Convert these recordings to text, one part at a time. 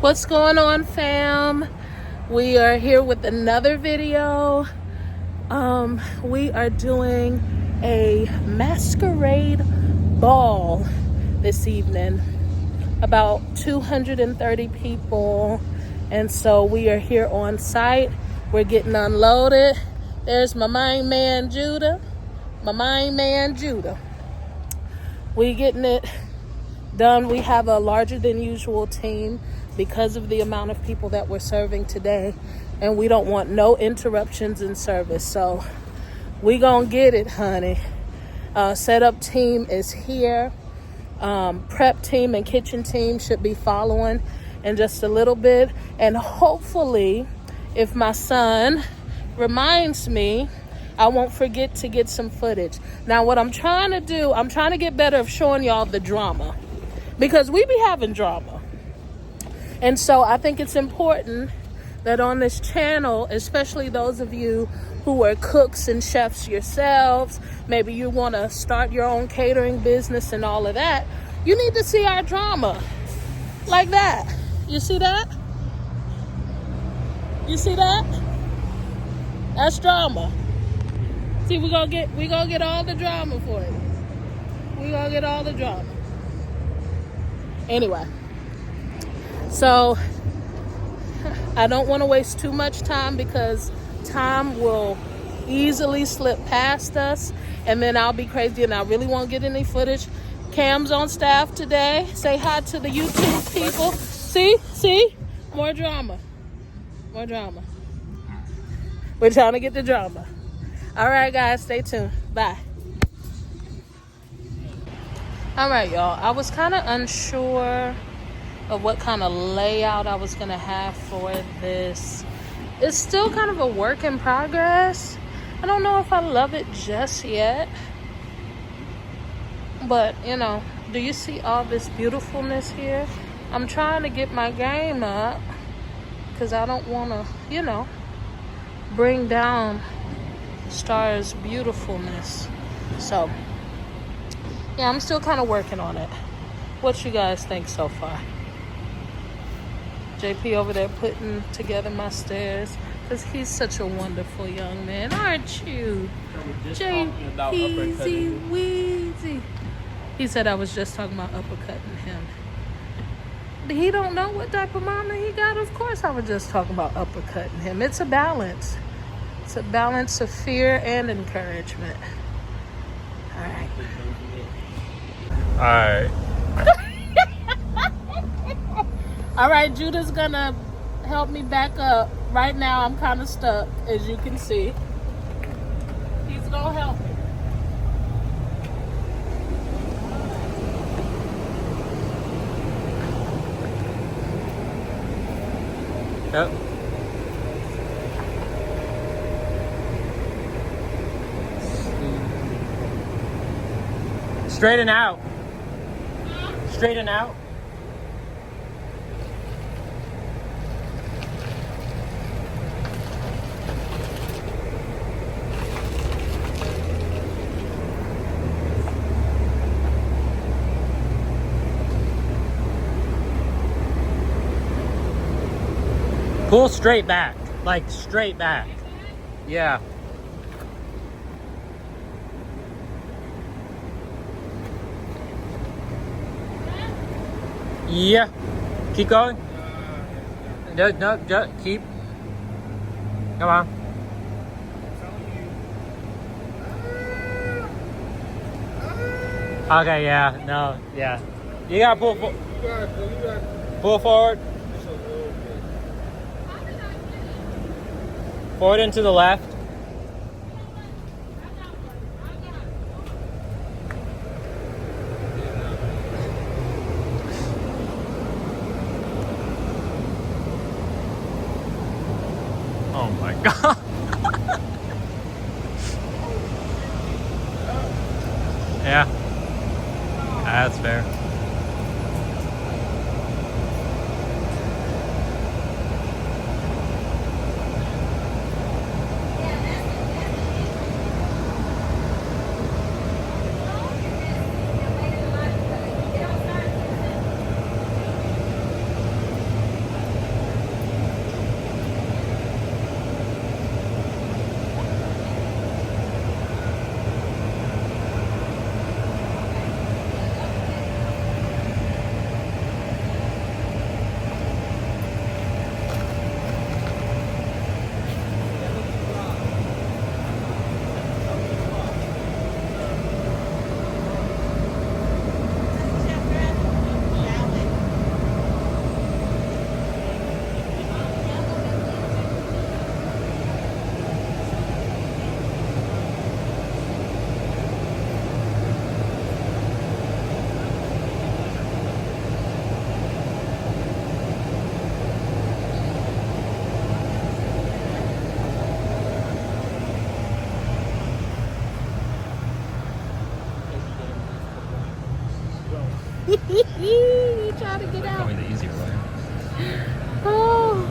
What's going on, fam? We are here with another video. We are doing a masquerade ball this evening. About 230 people. And so we are here on site. We're getting unloaded. There's my main man, Judah. We getting it done. We have a larger than usual team because of the amount of people that we're serving today, and we don't want no interruptions in service. So we gonna get it, honey. Setup team is here. Prep team and kitchen team should be following in just a little bit, and hopefully, if my son reminds me, I won't forget to get some footage. Now, what I'm trying to do, I'm trying to get better of showing y'all the drama, because we be having drama. And so I think it's important that on this channel, especially those of you who are cooks and chefs yourselves, maybe you want to start your own catering business and all of that, you need to see our drama like that. You see that? You see that? That's drama. See, we gonna get all the drama for you. We gonna get all the drama. Anyway, so I don't want to waste too much time because time will easily slip past us, and then I'll be crazy and I really won't get any footage. Cam's on staff today. Say hi to the YouTube people. See? More drama. We're trying to get the drama. All right, guys, stay tuned. Bye. All right, y'all. I was kind of unsure of what kind of layout I was going to have for this. It's still kind of a work in progress. I don't know if I love it just yet. But, do you see all this beautifulness here? I'm trying to get my game up because I don't want to, bring down Star's beautifulness. So, yeah, I'm still kind of working on it. What you guys think so far? JP over there putting together my stairs because he's such a wonderful young man, aren't you? JP Weezy. He said I was just talking about uppercutting him. He don't know what type of mama he got. Of course I was just talking about uppercutting him. It's a balance. It's a balance of fear and encouragement. All right. All right, Judah's gonna help me back up. Right now, I'm kind of stuck, as you can see. He's gonna help me. Yep. Straighten out. Straighten out. Pull straight back, like straight back. Yeah. Yeah. Keep going. No, just keep. Come on. Okay, yeah, no, yeah. You gotta pull forward. Forward and to the left. Oh my God. Yeah. That's fair. You trying to get out? Probably the easier way. Oh.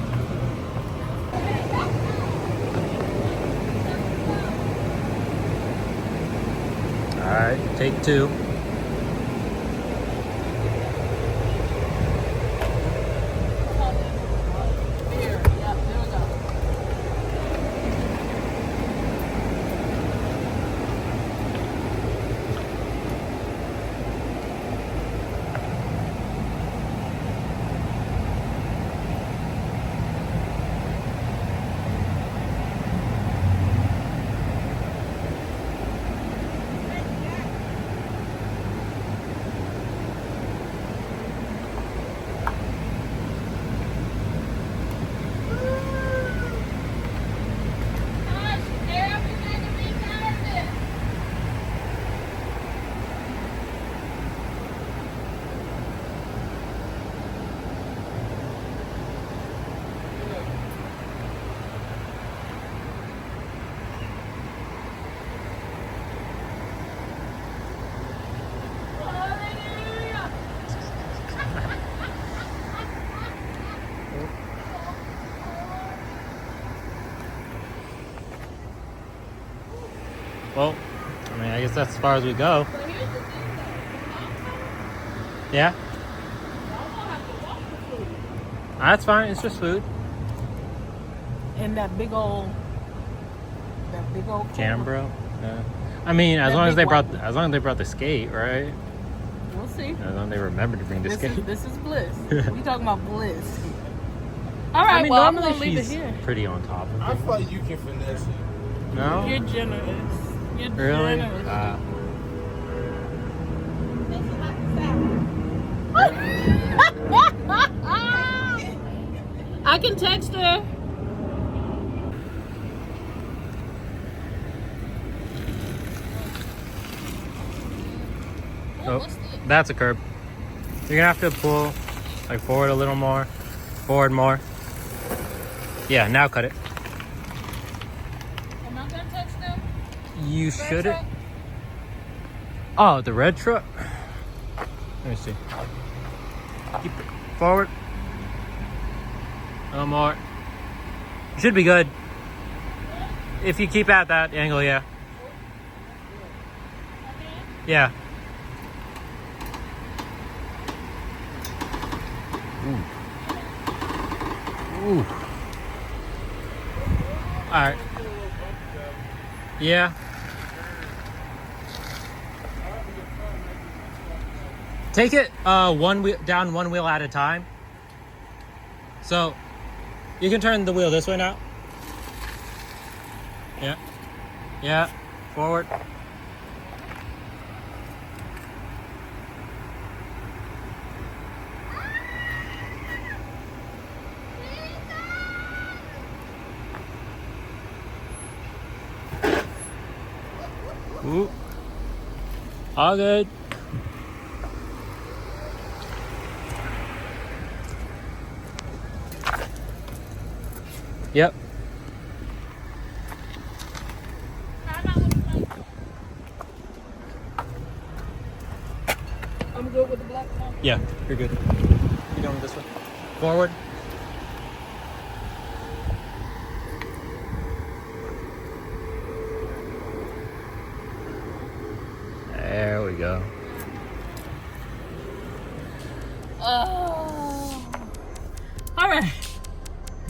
All right, take 2. Well, I mean, I guess that's as far as we go. Yeah? That's fine. It's just food. And that big old Cambro. Yeah. I mean, as long as they brought the skate, right? We'll see. As long as they remembered to bring the skate. This is bliss. We talking about bliss. All right. I mean, well, I'm normally gonna leave it she's here. pretty on top of it. I thought you can finesse it. No? You're generous. You're Really? generous. I can text her. Oh, that's a curb. You're gonna have to pull like forward a little more. Forward more. Yeah, now cut it. Am I gonna text them? You shouldn't. Oh, the red truck? Let me see. Keep it forward. A little more. You should be good. If you keep at that angle, yeah. Yeah. Ooh. Ooh. Alright. Yeah. Take it one wheel down, one wheel at a time. So you can turn the wheel this way now. Yeah. Yeah. Forward. Ooh. All good. Yep. I'm good with the black car. Yeah, you're good. You going this way? Forward. There we go. All right.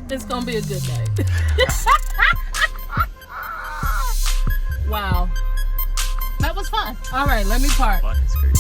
It's gonna be a good night. Wow. That was fun. All right, let me park. Button screen.